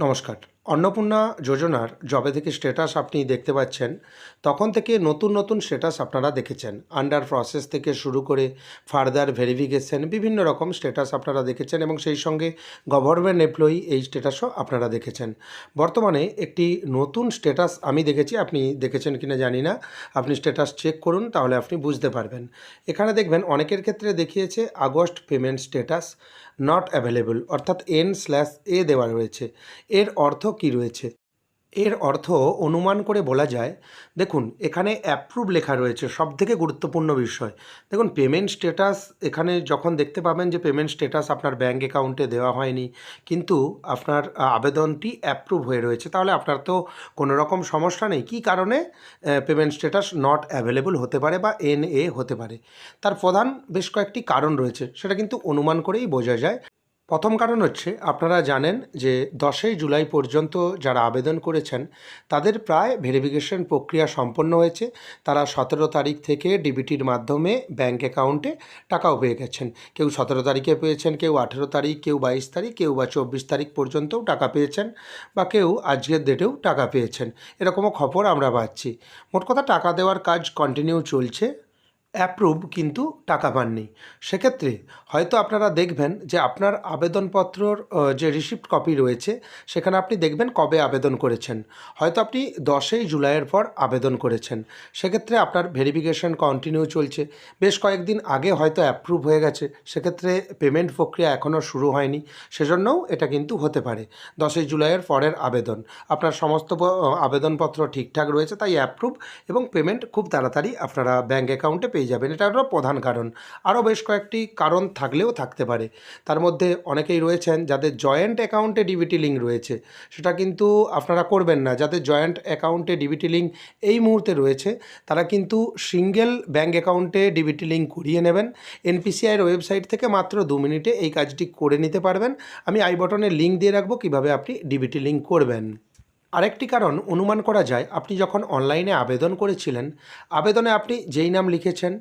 নমস্কার। অন্নপূর্ণা যোজনার যবে থেকে স্ট্যাটাস আপনি দেখতে পাচ্ছেন, তখন থেকে নতুন, নতুন স্ট্যাটাস আপনারা দেখেছেন। আন্ডার প্রসেস থেকে শুরু করে ফার্দার ভেরিফিকেশন বিভিন্ন রকম স্ট্যাটাস আপনারা দেখেছেন এবং সেই সঙ্গে গভর্নমেন্ট এমপ্লয়ি এই স্ট্যাটাসও আপনারা দেখেছেন। বর্তমানে একটি নতুন স্ট্যাটাস আমি দেখেছি, আপনি দেখেছেন কিনা জানি না। আপনি স্ট্যাটাস চেক করুন, তাহলে আপনি বুঝতে পারবেন। এখানে দেখবেন অনেকের ক্ষেত্রে দেখিয়েছে August payment status not available, অর্থাৎ N/A দেওয়া রয়েছে। এর অর্থ কী রয়েছে? এর অর্থ অনুমান করে বলা যায়, দেখুন এখানে অ্যাপ্রুভ লেখা রয়েছে, সবথেকে গুরুত্বপূর্ণ বিষয়। দেখুন পেমেন্ট স্ট্যাটাস এখানে যখন দেখতে পাবেন যে পেমেন্ট স্ট্যাটাস আপনার ব্যাঙ্ক অ্যাকাউন্টে দেওয়া হয়নি, কিন্তু আপনার আবেদনটি অ্যাপ্রুভ হয়ে রয়েছে, তাহলে আপনার তো কোনো রকম সমস্যা নেই। কী কারণে পেমেন্ট স্ট্যাটাস নট অ্যাভেলেবল হতে পারে বা NA হতে পারে? তার প্রধান বেশ কয়েকটি কারণ রয়েছে, সেটা কিন্তু অনুমান করেই বোঝা যায়। প্রথম কারণ হচ্ছে, আপনারা জানেন যে 10ই জুলাই পর্যন্ত যারা আবেদন করেছেন তাদের প্রায় ভেরিফিকেশন প্রক্রিয়া সম্পন্ন হয়েছে। তারা 17 তারিখ থেকে ডিবিটির মাধ্যমে ব্যাঙ্ক অ্যাকাউন্টে টাকাও পেয়ে গেছেন। কেউ 17 তারিখে পেয়েছেন, কেউ 18 তারিখ, কেউ 22 তারিখ, কেউ বা 24 তারিখ পর্যন্তও টাকা পেয়েছেন, বা কেউ আজকের ডেটেও টাকা পেয়েছেন। এরকমও খবর আমরা পাচ্ছি। মোট কথা টাকা দেওয়ার কাজ কন্টিনিউ চলছে, অ্যাপ্রুভ কিন্তু টাকা পাননি। সেক্ষেত্রে হয়তো আপনারা দেখবেন যে আপনার আবেদনপত্রর যে রিসিপ্ট কপি রয়েছে, সেখানে আপনি দেখবেন কবে আবেদন করেছেন। হয়তো আপনি 10ই জুলাইয়ের পর আবেদন করেছেন, সেক্ষেত্রে আপনার ভেরিফিকেশন কন্টিনিউ চলছে। বেশ কয়েকদিন আগে হয়তো অ্যাপ্রুভ হয়ে গেছে, সেক্ষেত্রে পেমেন্ট প্রক্রিয়া এখনও শুরু হয়নি, সেজন্যও এটা কিন্তু হতে পারে। 10ই জুলাইয়ের পরের আবেদন, আপনার সমস্ত আবেদনপত্র ঠিকঠাক রয়েছে, তাই অ্যাপ্রুভ এবং পেমেন্ট খুব তাড়াতাড়ি আপনারা ব্যাঙ্ক অ্যাকাউন্টে পেয়ে যাবেন। এটা হলো প্রধান কারণ। আরও বেশ কয়েকটি কারণ থাকলেও থাকতে পারে। তার মধ্যে অনেকেই রয়েছেন যাদের জয়েন্ট অ্যাকাউন্টে ডিবিটি লিঙ্ক রয়েছে, সেটা কিন্তু আপনারা করবেন না। যাদের জয়েন্ট অ্যাকাউন্টে ডিবিটি লিঙ্ক এই মুহূর্তে রয়েছে, তারা কিন্তু সিঙ্গেল ব্যাঙ্ক অ্যাকাউন্টে ডিবিটি লিঙ্ক করিয়ে নেবেন। NPCIর ওয়েবসাইট থেকে মাত্র 2 মিনিটে এই কাজটি করে নিতে পারবেন। আমি আই বটনে লিঙ্ক দিয়ে রাখবো কীভাবে আপনি ডিবিটি লিঙ্ক করবেন। আরেকটি কারণ অনুমান করা যায়, আপনি যখন অনলাইনে আবেদন করেছিলেন, আবেদনে আপনি যেই নাম লিখেছেন,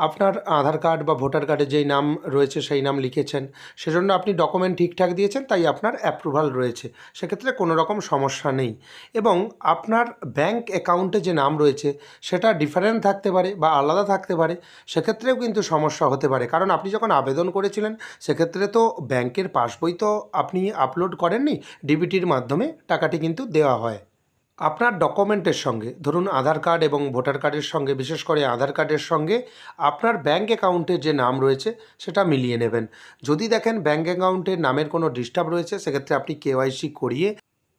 আপনার আধার কার্ড বা ভোটার কার্ডে যেই নাম রয়েছে সেই নাম লিখেছেন, সেজন্য আপনি ডকুমেন্ট ঠিকঠাক দিয়েছেন, তাই আপনার অ্যাপ্রুভাল রয়েছে। সেক্ষেত্রে কোনো রকম সমস্যা নেই। এবং আপনার ব্যাঙ্ক অ্যাকাউন্টে যে নাম রয়েছে সেটা ডিফারেন্ট থাকতে পারে বা আলাদা থাকতে পারে, সেক্ষেত্রেও কিন্তু সমস্যা হতে পারে। কারণ আপনি যখন আবেদন করেছিলেন, সেক্ষেত্রে তো ব্যাঙ্কের পাসবই তো আপনি আপলোড করেননি, ডিবিটির মাধ্যমে টাকাটি কিন্তু দেওয়া হয়। আপনার ডকুমেন্টের সঙ্গে, ধরুন আধার কার্ড এবং ভোটার কার্ডের সঙ্গে, বিশেষ করে আধার কার্ডের সঙ্গে আপনার ব্যাঙ্ক অ্যাকাউন্টে যে নাম রয়েছে সেটা মিলিয়ে নেবেন। যদি দেখেন ব্যাঙ্ক অ্যাকাউন্টে নামের কোনো ডিস্টার্ব রয়েছে, সেক্ষেত্রে আপনি KYC করিয়ে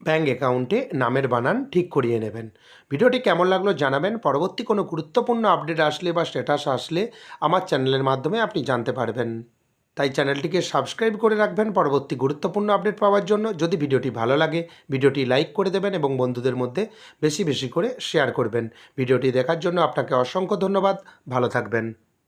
ব্যাঙ্ক অ্যাকাউন্টে নামের বানান ঠিক করিয়ে নেবেন। ভিডিওটি কেমন লাগলো জানাবেন। পরবর্তী কোনো গুরুত্বপূর্ণ আপডেট আসলে বা স্ট্যাটাস আসলে আমার চ্যানেলের মাধ্যমে আপনি জানতে পারবেন। তাই চ্যানেলটিকে সাবস্ক্রাইব করে রাখবেন পরবর্তী গুরুত্বপূর্ণ আপডেট পাওয়ার জন্য। যদি ভিডিওটি ভালো লাগে, ভিডিওটি লাইক করে দেবেন এবং বন্ধুদের মধ্যে বেশি বেশি করে শেয়ার করবেন। ভিডিওটি দেখার জন্য আপনাকে অসংখ্য ধন্যবাদ। ভালো থাকবেন।